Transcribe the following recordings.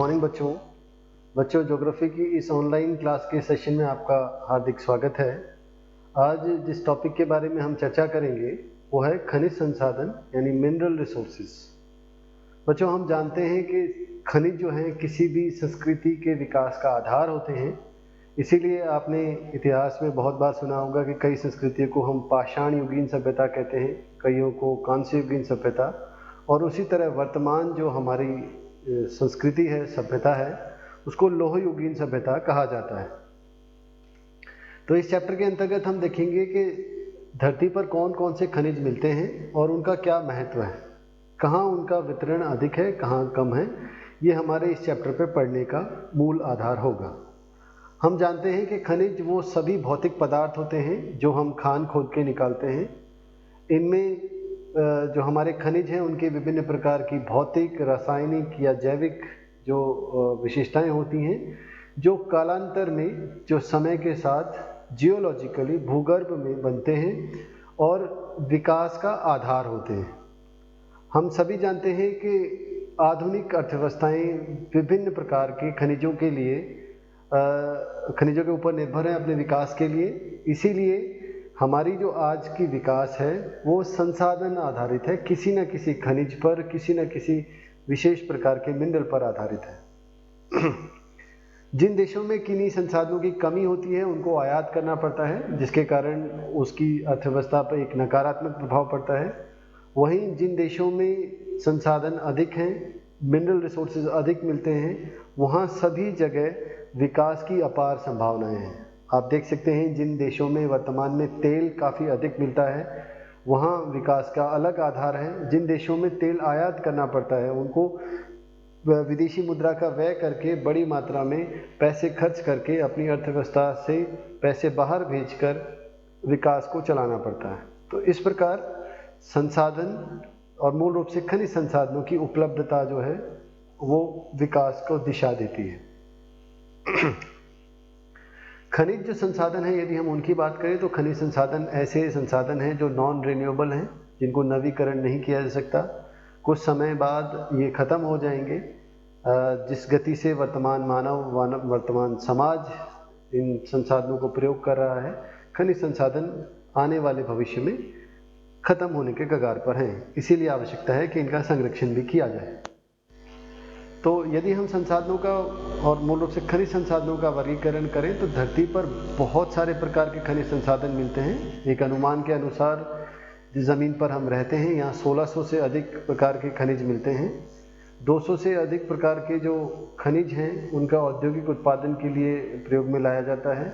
Morning बच्चों geography की इस ऑनलाइन क्लास के सेशन में आपका हार्दिक स्वागत है। आज जिस टॉपिक के बारे में हम चर्चा करेंगे वो है खनिज संसाधन यानी मिनरल रिसोर्सेज। बच्चों, हम जानते हैं कि खनिज जो हैं किसी भी संस्कृति के विकास का आधार होते हैं। इसीलिए आपने इतिहास में बहुत बार सुना होगा कि कई संस्कृतियों को हम पाषाण युगीन सभ्यता कहते हैं, कईयों को कांस्य युगीन सभ्यता, और उसी तरह वर्तमान जो हमारी संस्कृति है, सभ्यता है, उसको लोह युगीन सभ्यता कहा जाता है। तो इस चैप्टर के अंतर्गत हम देखेंगे कि धरती पर कौन कौन से खनिज मिलते हैं और उनका क्या महत्व है, कहाँ उनका वितरण अधिक है, कहाँ कम है। ये हमारे इस चैप्टर पर पढ़ने का मूल आधार होगा। हम जानते हैं कि खनिज वो सभी भौतिक पदार्थ होते हैं जो हम खान खोद के निकालते हैं। इनमें जो हमारे खनिज हैं उनके विभिन्न प्रकार की भौतिक, रासायनिक या जैविक जो विशेषताएं होती हैं, जो कालांतर में, जो समय के साथ जियोलॉजिकली भूगर्भ में बनते हैं और विकास का आधार होते हैं। हम सभी जानते हैं कि आधुनिक अर्थव्यवस्थाएं विभिन्न प्रकार के खनिजों के लिए खनिजों के ऊपर निर्भर है अपने विकास के लिए। इसीलिए हमारी जो आज की विकास है वो संसाधन आधारित है, किसी न किसी खनिज पर, किसी न किसी विशेष प्रकार के मिनरल पर आधारित है। जिन देशों में किन्हीं संसाधनों की कमी होती है उनको आयात करना पड़ता है, जिसके कारण उसकी अर्थव्यवस्था पर एक नकारात्मक प्रभाव पड़ता है। वहीं जिन देशों में संसाधन अधिक हैं, मिनरल रिसोर्सेज अधिक मिलते हैं, वहाँ सभी जगह विकास की अपार संभावनाएं हैं। आप देख सकते हैं जिन देशों में वर्तमान में तेल काफ़ी अधिक मिलता है वहाँ विकास का अलग आधार है। जिन देशों में तेल आयात करना पड़ता है उनको विदेशी मुद्रा का व्यय करके बड़ी मात्रा में पैसे खर्च करके अपनी अर्थव्यवस्था से पैसे बाहर भेजकर विकास को चलाना पड़ता है। तो इस प्रकार संसाधन और मूल रूप से खनिज संसाधनों की उपलब्धता जो है वो विकास को दिशा देती है। खनिज जो संसाधन है, यदि हम उनकी बात करें तो खनिज संसाधन ऐसे संसाधन हैं जो नॉन रिन्यूएबल हैं, जिनको नवीकरण नहीं किया जा सकता। कुछ समय बाद ये ख़त्म हो जाएंगे। जिस गति से वर्तमान वर्तमान समाज इन संसाधनों को प्रयोग कर रहा है, खनिज संसाधन आने वाले भविष्य में ख़त्म होने के कगार पर हैं। इसीलिए आवश्यकता है कि इनका संरक्षण भी किया जाए। तो यदि हम संसाधनों का और मूल रूप से खनिज संसाधनों का वर्गीकरण करें तो धरती पर बहुत सारे प्रकार के खनिज संसाधन मिलते हैं। एक अनुमान के अनुसार जिस ज़मीन पर हम रहते हैं यहाँ 1600 से अधिक प्रकार के खनिज मिलते हैं। 200 से अधिक प्रकार के जो खनिज हैं उनका औद्योगिक उत्पादन के लिए प्रयोग में लाया जाता है।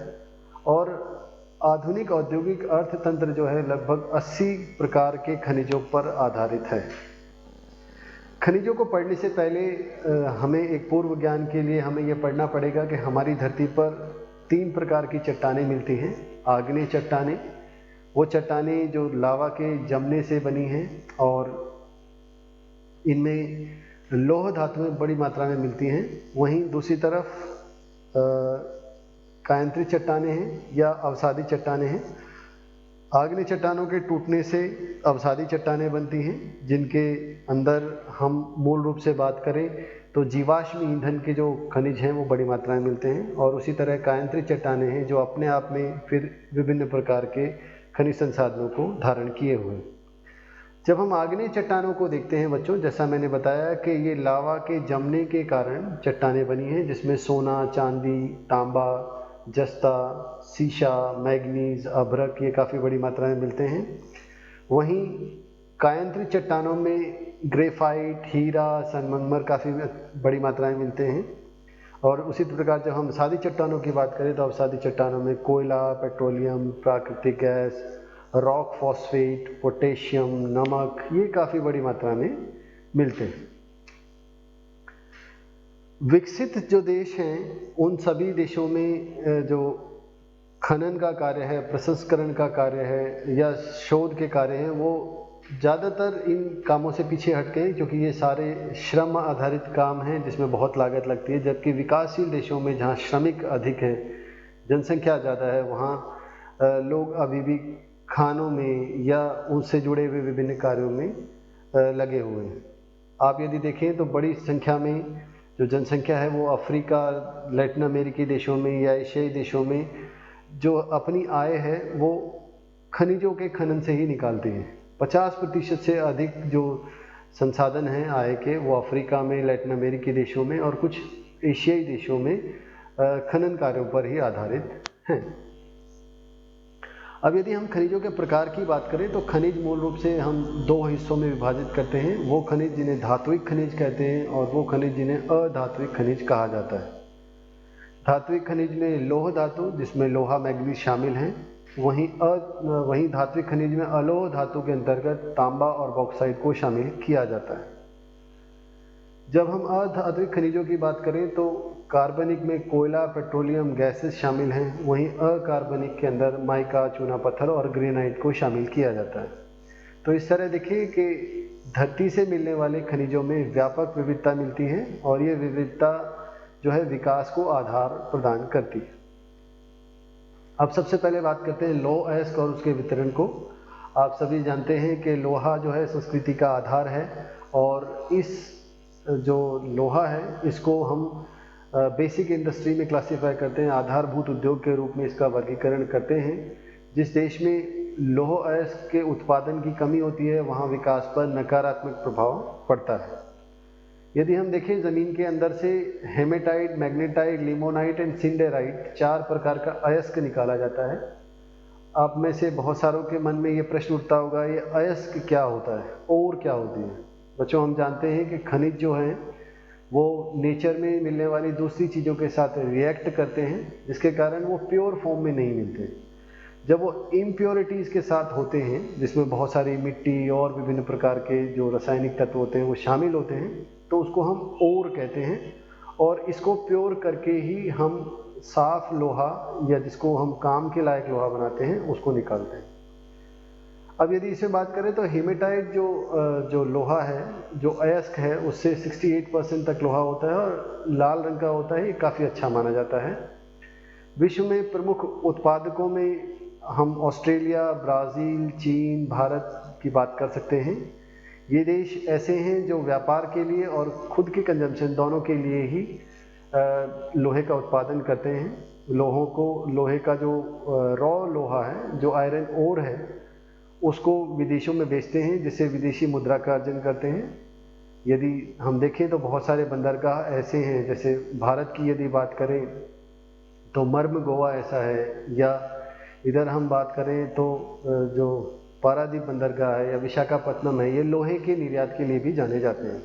और आधुनिक औद्योगिक अर्थतंत्र जो है लगभग 80 प्रकार के खनिजों पर आधारित है। खनिजों को पढ़ने से पहले हमें एक पूर्व ज्ञान के लिए हमें यह पढ़ना पड़ेगा कि हमारी धरती पर 3 प्रकार की चट्टानें मिलती हैं। आग्नेय चट्टानें, वो चट्टानें जो लावा के जमने से बनी हैं और इनमें लौह धातुएं बड़ी मात्रा में मिलती हैं। वहीं दूसरी तरफ कायांतरित चट्टानें हैं या अवसादी चट्टानें हैं। आग्नेय चट्टानों के टूटने से अवसादी चट्टानें बनती हैं, जिनके अंदर हम मूल रूप से बात करें तो जीवाश्म ईंधन के जो खनिज हैं वो बड़ी मात्रा में मिलते हैं। और उसी तरह कायांतरित चट्टानें हैं जो अपने आप में फिर विभिन्न प्रकार के खनिज संसाधनों को धारण किए हुए। जब हम आग्नेय चट्टानों को देखते हैं बच्चों, जैसा मैंने बताया कि ये लावा के जमने के कारण चट्टानें बनी हैं, जिसमें सोना, चांदी, तांबा, जस्ता, सीसा, मैग्नीज, अभ्रक ये काफ़ी बड़ी मात्रा में मिलते हैं। वहीं कायांतरित चट्टानों में ग्रेफाइट, हीरा, संगमरमर काफ़ी बड़ी मात्रा में मिलते हैं। और उसी प्रकार जब हम अवसादी चट्टानों की बात करें तो अवसादी चट्टानों में कोयला, पेट्रोलियम, प्राकृतिक गैस, रॉक फॉस्फेट, पोटेशियम, नमक ये काफ़ी बड़ी मात्रा में मिलते हैं। विकसित जो देश हैं उन सभी देशों में जो खनन का कार्य है, प्रसंस्करण का कार्य है या शोध के कार्य हैं, वो ज़्यादातर इन कामों से पीछे हट गए, क्योंकि ये सारे श्रम आधारित काम हैं जिसमें बहुत लागत लगती है। जबकि विकासशील देशों में जहाँ श्रमिक अधिक है, जनसंख्या ज़्यादा है, वहाँ लोग अभी भी खानों में या उनसे जुड़े हुए विभिन्न कार्यों में लगे हुए हैं। आप यदि देखें तो बड़ी संख्या में जो जनसंख्या है वो अफ्रीका, लैटिन अमेरिकी देशों में या एशियाई देशों में जो अपनी आय है वो खनिजों के खनन से ही निकालती है। 50% से अधिक जो संसाधन हैं आय के वो अफ्रीका में, लैटिन अमेरिकी देशों में और कुछ एशियाई देशों में खनन कार्यों पर ही आधारित हैं। अब यदि हम खनिजों के प्रकार की बात करें तो खनिज मूल रूप से हम दो हिस्सों में विभाजित करते हैं, वो खनिज जिन्हें धात्विक खनिज कहते हैं और वो खनिज जिन्हें अधात्विक खनिज कहा जाता है। धात्विक खनिज में लौह धातु जिसमें लोहा मैग्नीज शामिल हैं, वहीं धात्विक खनिज में अलोह धातु के अंतर्गत तांबा और बॉक्साइट को शामिल किया जाता है। जब हम अधात्विक खनिजों की बात करें तो कार्बनिक में कोयला, पेट्रोलियम, गैसेस शामिल हैं, वहीं अकार्बनिक के अंदर माइका, चूना पत्थर और ग्रेनाइट को शामिल किया जाता है। तो इस तरह देखिए कि धरती से मिलने वाले खनिजों में व्यापक विविधता मिलती है और ये विविधता जो है विकास को आधार प्रदान करती है। अब सबसे पहले बात करते हैं लौह अयस्क और उसके वितरण को। आप सभी जानते हैं कि लोहा जो है संस्कृति का आधार है और इस जो लोहा है इसको हम बेसिक इंडस्ट्री में क्लासीफाई करते हैं, आधारभूत उद्योग के रूप में इसका वर्गीकरण करते हैं। जिस देश में लौह अयस्क के उत्पादन की कमी होती है वहाँ विकास पर नकारात्मक प्रभाव पड़ता है। यदि हम देखें ज़मीन के अंदर से हेमेटाइट, मैग्नेटाइट, लिमोनाइट एंड सिंडेराइट 4 प्रकार का अयस्क निकाला जाता है। आप में से बहुत सारों के मन में ये प्रश्न उठता होगा, ये अयस्क क्या होता है और क्या होती है? बच्चों, हम जानते हैं कि खनिज जो हैं वो नेचर में मिलने वाली दूसरी चीज़ों के साथ रिएक्ट करते हैं जिसके कारण वो प्योर फॉर्म में नहीं मिलते। जब वो इम्प्योरिटीज़ के साथ होते हैं जिसमें बहुत सारी मिट्टी और विभिन्न प्रकार के जो रासायनिक तत्व होते हैं वो शामिल होते हैं तो उसको हम ओर कहते हैं और इसको प्योर करके ही हम साफ लोहा या जिसको हम काम के लायक लोहा बनाते हैं उसको निकालते हैं। अब यदि इसे बात करें तो हेमेटाइट जो लोहा है, जो अयस्क है, उससे 68% तक लोहा होता है और लाल रंग का होता है। ये काफ़ी अच्छा माना जाता है। विश्व में प्रमुख उत्पादकों में हम ऑस्ट्रेलिया, ब्राज़ील, चीन, भारत की बात कर सकते हैं। ये देश ऐसे हैं जो व्यापार के लिए और खुद की कंजम्पशन दोनों के लिए ही लोहे का उत्पादन करते हैं। लोहे का जो रॉ लोहा है, जो आयरन ओर है, उसको विदेशों में बेचते हैं जिससे विदेशी मुद्रा का अर्जन करते हैं। यदि हम देखें तो बहुत सारे बंदरगाह ऐसे हैं, जैसे भारत की यदि बात करें तो मर्म गोवा ऐसा है, या इधर हम बात करें तो जो पारादीप बंदरगाह है या विशाखापत्तनम है, ये लोहे के निर्यात के लिए भी जाने जाते हैं।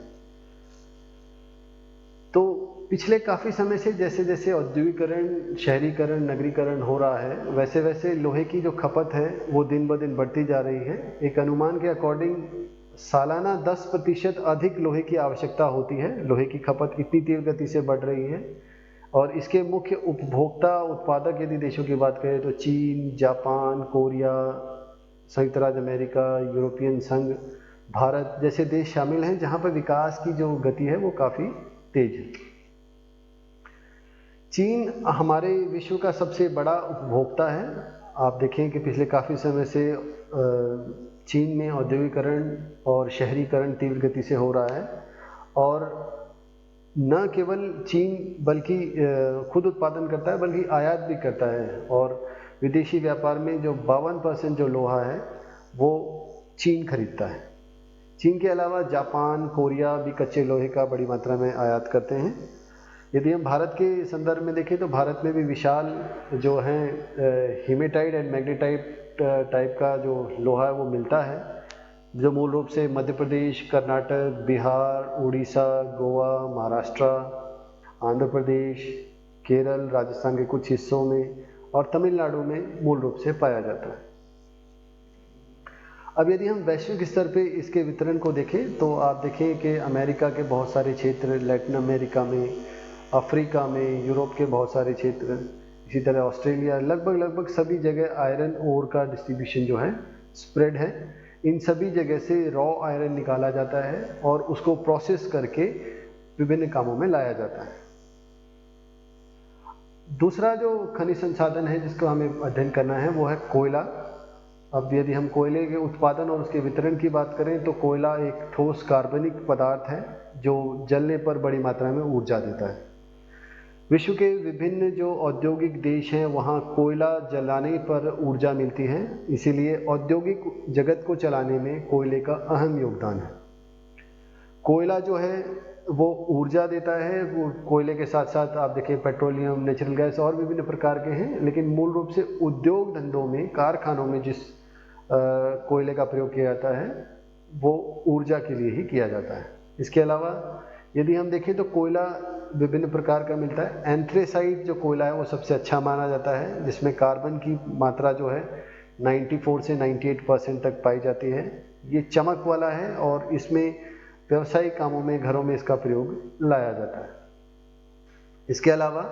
तो पिछले काफ़ी समय से जैसे जैसे औद्योगिकरण, शहरीकरण, नगरीकरण हो रहा है वैसे वैसे लोहे की जो खपत है वो दिन ब दिन बढ़ती जा रही है। एक अनुमान के अकॉर्डिंग सालाना 10% अधिक लोहे की आवश्यकता होती है। लोहे की खपत इतनी तीव्र गति से बढ़ रही है और इसके मुख्य उपभोक्ता उत्पादक यदि देशों की बात करें तो चीन, जापान, कोरिया, संयुक्त राज्य अमेरिका, यूरोपियन संघ, भारत जैसे देश शामिल हैं जहाँ पर विकास की जो गति है वो काफ़ी तेज है। चीन हमारे विश्व का सबसे बड़ा उपभोक्ता है। आप देखें कि पिछले काफ़ी समय से चीन में औद्योगिकरण और शहरीकरण तीव्र गति से हो रहा है और न केवल चीन बल्कि खुद उत्पादन करता है बल्कि आयात भी करता है और विदेशी व्यापार में जो 52% जो लोहा है वो चीन खरीदता है। चीन के अलावा जापान, कोरिया भी कच्चे लोहे का बड़ी मात्रा में आयात करते हैं। यदि हम भारत के संदर्भ में देखें तो भारत में भी विशाल जो है हेमेटाइट एंड मैग्नेटाइट टाइप का जो लोहा है वो मिलता है, जो मूल रूप से मध्य प्रदेश, कर्नाटक, बिहार, उड़ीसा, गोवा, महाराष्ट्र, आंध्र प्रदेश, केरल, राजस्थान के कुछ हिस्सों में और तमिलनाडु में मूल रूप से पाया जाता है। अब यदि हम वैश्विक स्तर पे इसके वितरण को देखें तो आप देखें कि अमेरिका के बहुत सारे क्षेत्र, लैटिन अमेरिका में, अफ्रीका में, यूरोप के बहुत सारे क्षेत्र, इसी तरह ऑस्ट्रेलिया, लगभग सभी जगह आयरन ओर का डिस्ट्रीब्यूशन जो है स्प्रेड है। इन सभी जगह से रॉ आयरन निकाला जाता है और उसको प्रोसेस करके विभिन्न कामों में लाया जाता है। दूसरा जो खनिज संसाधन है जिसको हमें अध्ययन करना है वो है कोयला। अब यदि हम कोयले के उत्पादन और उसके वितरण की बात करें तो कोयला एक ठोस कार्बनिक पदार्थ है जो जलने पर बड़ी मात्रा में ऊर्जा देता है। विश्व के विभिन्न जो औद्योगिक देश हैं वहाँ कोयला जलाने पर ऊर्जा मिलती है, इसीलिए औद्योगिक जगत को चलाने में कोयले का अहम योगदान है। कोयला जो है वो ऊर्जा देता है, वो कोयले के साथ साथ आप देखिए पेट्रोलियम, नेचुरल गैस और विभिन्न प्रकार के हैं, लेकिन मूल रूप से उद्योग धंधों में, कारखानों में जिस कोयले का प्रयोग किया जाता है वो ऊर्जा के लिए ही किया जाता है। इसके अलावा यदि हम देखें तो कोयला विभिन्न प्रकार का मिलता है। एंथ्रेसाइट जो कोयला है वो सबसे अच्छा माना जाता है, जिसमें कार्बन की मात्रा जो है 94 से 98% तक पाई जाती है। ये चमक वाला है और इसमें व्यावसायिक कामों में, घरों में इसका प्रयोग लाया जाता है। इसके अलावा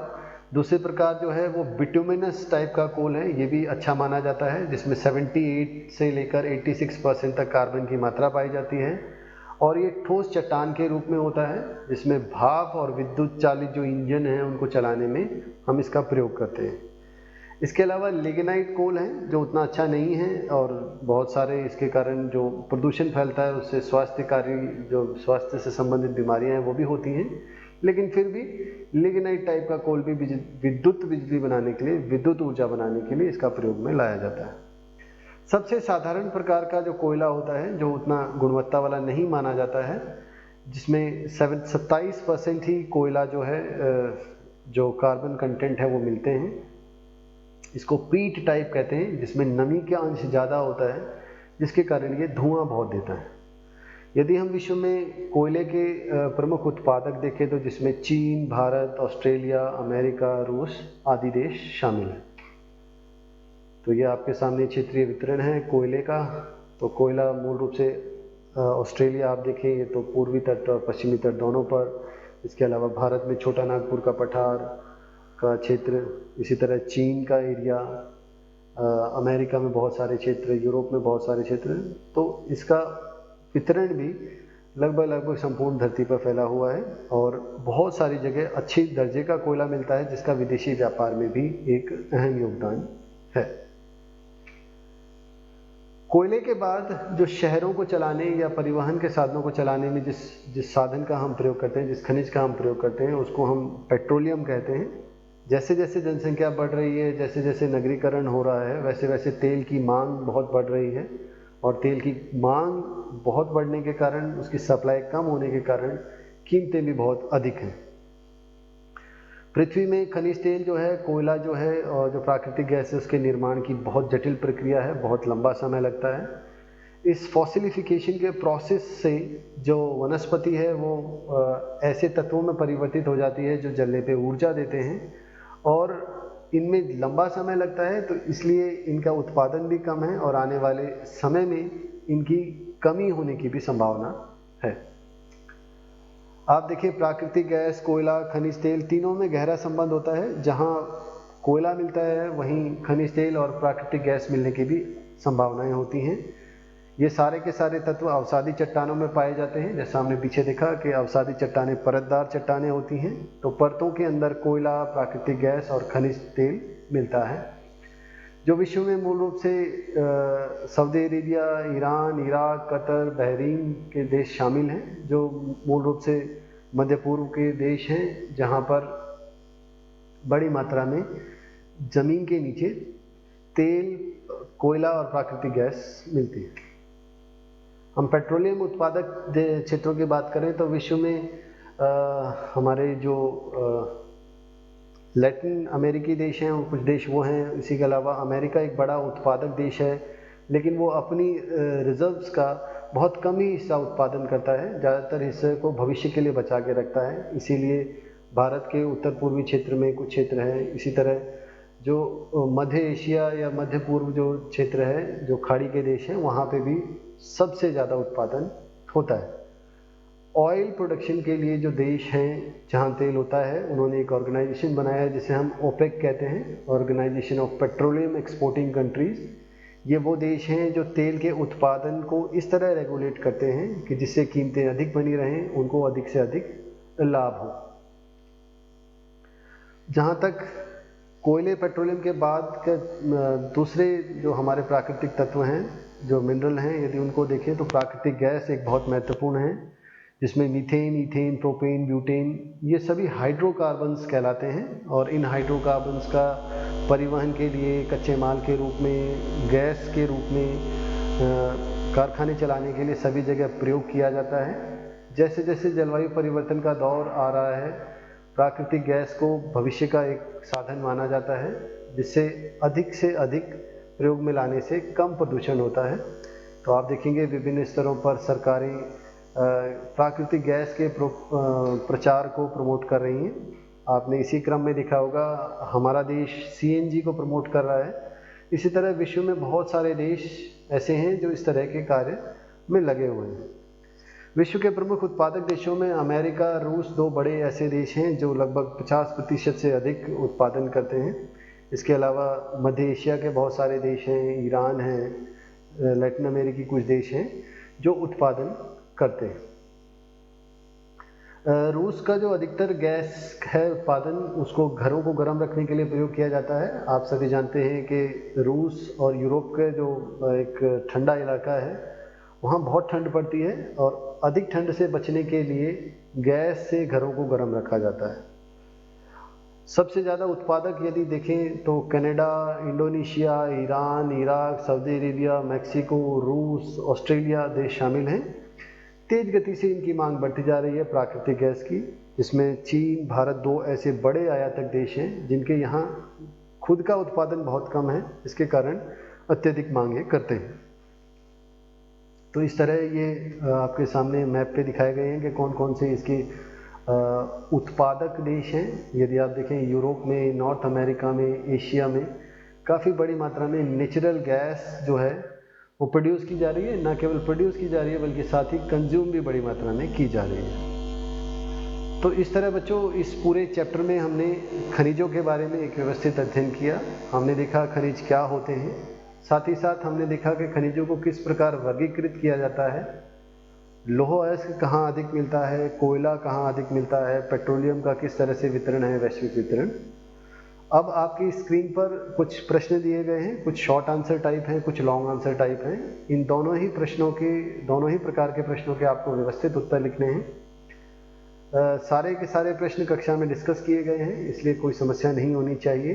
दूसरे प्रकार जो है वो बिटुमिनस टाइप का कोल है, ये भी अच्छा माना जाता है, जिसमें 78 से लेकर 86% तक कार्बन की मात्रा पाई जाती है और ये ठोस चट्टान के रूप में होता है, जिसमें भाप और विद्युत चालित जो इंजन हैं उनको चलाने में हम इसका प्रयोग करते हैं। इसके अलावा लिग्नाइट कोल है जो उतना अच्छा नहीं है और बहुत सारे इसके कारण जो प्रदूषण फैलता है उससे स्वास्थ्यकारी जो स्वास्थ्य से संबंधित बीमारियां हैं वो भी होती हैं, लेकिन फिर भी लिग्नाइट टाइप का कोल भी विद्युत बिजली बनाने के लिए, विद्युत ऊर्जा बनाने के लिए इसका प्रयोग में लाया जाता है। सबसे साधारण प्रकार का जो कोयला होता है जो उतना गुणवत्ता वाला नहीं माना जाता है, जिसमें 27% ही कोयला जो है जो कार्बन कंटेंट है वो मिलते हैं। इसको पीट टाइप कहते हैं, जिसमें नमी का अंश ज़्यादा होता है, जिसके कारण ये धुआं बहुत देता है। यदि हम विश्व में कोयले के प्रमुख उत्पादक देखें तो जिसमें चीन, भारत, ऑस्ट्रेलिया, अमेरिका, रूस आदि देश शामिल हैं। तो ये आपके सामने क्षेत्रीय वितरण है कोयले का। तो कोयला मूल रूप से ऑस्ट्रेलिया आप देखें ये तो पूर्वी तट और पश्चिमी तट दोनों पर, इसके अलावा भारत में छोटा नागपुर का पठार का क्षेत्र, इसी तरह चीन का एरिया, अमेरिका में बहुत सारे क्षेत्र, यूरोप में बहुत सारे क्षेत्र। तो इसका वितरण भी लगभग संपूर्ण धरती पर फैला हुआ है और बहुत सारी जगह अच्छी दर्जे का कोयला मिलता है, जिसका विदेशी व्यापार में भी एक अहम योगदान है। कोयले के बाद जो शहरों को चलाने या परिवहन के साधनों को चलाने में जिस साधन का हम प्रयोग करते हैं, जिस खनिज का हम प्रयोग करते हैं, उसको हम पेट्रोलियम कहते हैं। जैसे जैसे जनसंख्या बढ़ रही है, जैसे जैसे नगरीकरण हो रहा है, वैसे वैसे तेल की मांग बहुत बढ़ रही है और तेल की मांग बहुत बढ़ने के कारण, उसकी सप्लाई कम होने के कारण कीमतें भी बहुत अधिक हैं। पृथ्वी में खनिज तेल जो है, कोयला जो है और जो प्राकृतिक गैस है, उसके निर्माण की बहुत जटिल प्रक्रिया है, बहुत लंबा समय लगता है। इस फॉसिलिफिकेशन के प्रोसेस से जो वनस्पति है वो ऐसे तत्वों में परिवर्तित हो जाती है जो जलने पे ऊर्जा देते हैं और इनमें लंबा समय लगता है, तो इसलिए इनका उत्पादन भी कम है और आने वाले समय में इनकी कमी होने की भी संभावना है। आप देखिए प्राकृतिक गैस, कोयला, खनिज तेल तीनों में गहरा संबंध होता है। जहाँ कोयला मिलता है वहीं खनिज तेल और प्राकृतिक गैस मिलने की भी संभावनाएं होती हैं। ये सारे के सारे तत्व अवसादी चट्टानों में पाए जाते हैं। जैसा हमने पीछे देखा कि अवसादी चट्टानें परतदार चट्टानें होती हैं, तो परतों के अंदर कोयला, प्राकृतिक गैस और खनिज तेल मिलता है। जो विश्व में मूल रूप से Saudi Arabia, Iran, Iraq, Qatar, Bahrain के देश शामिल हैं, जो मूल रूप से मध्य पूर्व के देश हैं, जहाँ पर बड़ी मात्रा में जमीन के नीचे तेल, कोयला और प्राकृतिक गैस मिलती है। हम पेट्रोलियम उत्पादक क्षेत्रों की बात करें तो विश्व में हमारे जो लैटिन अमेरिकी देश हैं, कुछ देश वो हैं। इसी के अलावा अमेरिका एक बड़ा उत्पादक देश है, लेकिन वो अपनी रिजर्व्स का बहुत कम ही हिस्सा उत्पादन करता है, ज़्यादातर हिस्से को भविष्य के लिए बचा के रखता है। इसीलिए भारत के उत्तर पूर्वी क्षेत्र में कुछ क्षेत्र हैं, इसी तरह जो मध्य एशिया या मध्य पूर्व जो क्षेत्र है, जो खाड़ी के देश हैं, वहाँ पे भी सबसे ज़्यादा उत्पादन होता है। ऑयल प्रोडक्शन के लिए जो देश हैं जहाँ तेल होता है, उन्होंने एक ऑर्गेनाइजेशन बनाया है जिसे हम ओपेक कहते हैं, organisation of petroleum exporting countries. ये वो देश हैं जो तेल के उत्पादन को इस तरह रेगुलेट करते हैं कि जिससे कीमतें अधिक बनी रहें, उनको अधिक से अधिक लाभ हो। जहाँ तक कोयले पेट्रोलियम के बाद के दूसरे जो हमारे प्राकृतिक तत्व हैं, जो मिनरल हैं, यदि उनको देखें तो प्राकृतिक गैस एक बहुत महत्वपूर्ण है, जिसमें मीथेन, ईथेन, प्रोपेन, ब्यूटेन, ये सभी हाइड्रोकार्बन्स कहलाते हैं। और इन हाइड्रोकार्बन्स का परिवहन के लिए कच्चे माल के रूप में, गैस के रूप में, कारखाने चलाने के लिए सभी जगह प्रयोग किया जाता है। जैसे जैसे जलवायु परिवर्तन का दौर आ रहा है, प्राकृतिक गैस को भविष्य का एक साधन माना जाता है, जिससे अधिक से अधिक प्रयोग में लाने से कम प्रदूषण होता है। तो आप देखेंगे विभिन्न स्तरों पर सरकारें प्राकृतिक गैस के प्रचार को प्रमोट कर रही हैं। आपने इसी क्रम में देखा होगा हमारा देश सीएनजी को प्रमोट कर रहा है। इसी तरह विश्व में बहुत सारे देश ऐसे हैं जो इस तरह के कार्य में लगे हुए हैं। विश्व के प्रमुख उत्पादक देशों में अमेरिका, रूस दो बड़े ऐसे देश हैं जो लगभग 50% से अधिक उत्पादन करते हैं। इसके अलावा मध्य एशिया के बहुत सारे देश हैं, ईरान है, लैटिन अमेरिकी कुछ देश हैं जो उत्पादन करते हैं। रूस का जो अधिकतर गैस है उत्पादन, उसको घरों को गर्म रखने के लिए प्रयोग किया जाता है। आप सभी जानते हैं कि रूस और यूरोप के जो एक ठंडा इलाका है, वहाँ बहुत ठंड पड़ती है और अधिक ठंड से बचने के लिए गैस से घरों को गर्म रखा जाता है। सबसे ज़्यादा उत्पादक यदि देखें तो Canada, Indonesia, Iran, Iraq, Saudi Arabia, Mexico, रूस, ऑस्ट्रेलिया देश शामिल हैं। तेज गति से इनकी मांग बढ़ती जा रही है प्राकृतिक गैस की। इसमें चीन, भारत दो ऐसे बड़े आयातक देश हैं जिनके यहाँ खुद का उत्पादन बहुत कम है, इसके कारण अत्यधिक मांगे करते हैं। तो इस तरह ये आपके सामने मैप पे दिखाए गए हैं कि कौन कौन से इसके उत्पादक देश हैं। यदि आप देखें यूरोप में, नॉर्थ अमेरिका में, एशिया में काफ़ी बड़ी मात्रा में नेचुरल गैस जो है वो प्रोड्यूस की जा रही है। न केवल प्रोड्यूस की जा रही है बल्कि साथ ही कंज्यूम भी बड़ी मात्रा में की जा रही है। तो इस तरह बच्चों इस पूरे चैप्टर में हमने खनिजों के बारे में एक व्यवस्थित अध्ययन किया। हमने देखा खनिज क्या होते हैं, साथ ही साथ हमने देखा कि खनिजों को किस प्रकार वर्गीकृत किया जाता है, लौह अयस्क कहाँ अधिक मिलता है, कोयला कहाँ अधिक मिलता है, पेट्रोलियम का किस तरह से वितरण है, वैश्विक वितरण। अब आपकी स्क्रीन पर कुछ प्रश्न दिए गए हैं, कुछ शॉर्ट आंसर टाइप हैं, कुछ लॉन्ग आंसर टाइप हैं। इन दोनों ही प्रकार के प्रश्नों के आपको व्यवस्थित उत्तर लिखने हैं। सारे के सारे प्रश्न कक्षा में डिस्कस किए गए हैं, इसलिए कोई समस्या नहीं होनी चाहिए।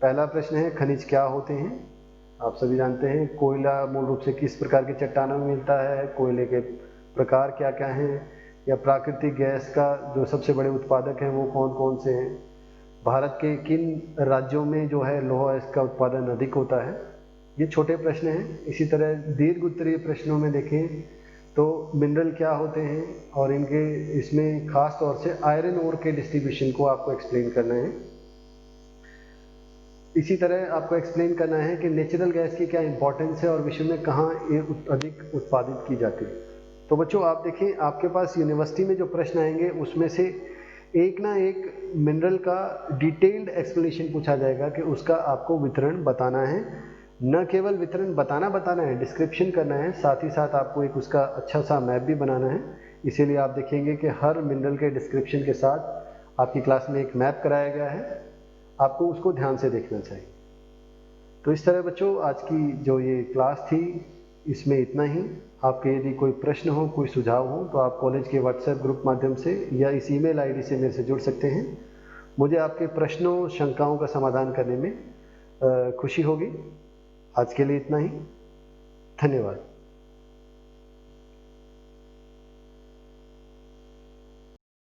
पहला प्रश्न है खनिज क्या होते हैं। आप सभी जानते हैं कोयला मूल रूप से किस प्रकार के चट्टानों में मिलता है, कोयले के प्रकार क्या क्या हैं, या प्राकृतिक गैस का जो सबसे बड़े उत्पादक हैं वो कौन कौन से हैं, भारत के किन राज्यों में जो है लौह अयस्क का उत्पादन अधिक होता है। ये छोटे प्रश्न हैं। इसी तरह दीर्घ उत्तरीय प्रश्नों में देखें तो मिनरल क्या होते हैं और इनके इसमें खास तौर से आयरन ओर के डिस्ट्रीब्यूशन को आपको एक्सप्लेन करना है। इसी तरह आपको एक्सप्लेन करना है कि नेचुरल गैस की क्या इंपॉर्टेंस है और विश्व में कहाँ ये अधिक उत्पादित की जाती है। तो बच्चों आप देखें आपके पास यूनिवर्सिटी में जो प्रश्न आएंगे उसमें से एक ना एक मिनरल का डिटेल्ड एक्सप्लेनेशन पूछा जाएगा कि उसका आपको वितरण बताना है। न केवल वितरण बताना है, डिस्क्रिप्शन करना है, साथ ही साथ आपको एक उसका अच्छा सा मैप भी बनाना है। इसीलिए आप देखेंगे कि हर मिनरल के डिस्क्रिप्शन के साथ आपकी क्लास में एक मैप कराया गया है, आपको उसको ध्यान से देखना चाहिए। तो इस तरह बच्चों आज की जो ये क्लास थी इसमें इतना ही। आपके यदि कोई प्रश्न हो, कोई सुझाव हो तो आप कॉलेज के व्हाट्सएप ग्रुप माध्यम से या इस ईमेल आईडी से मेरे से जुड़ सकते हैं। मुझे आपके प्रश्नों, शंकाओं का समाधान करने में खुशी होगी। आज के लिए इतना ही। धन्यवाद।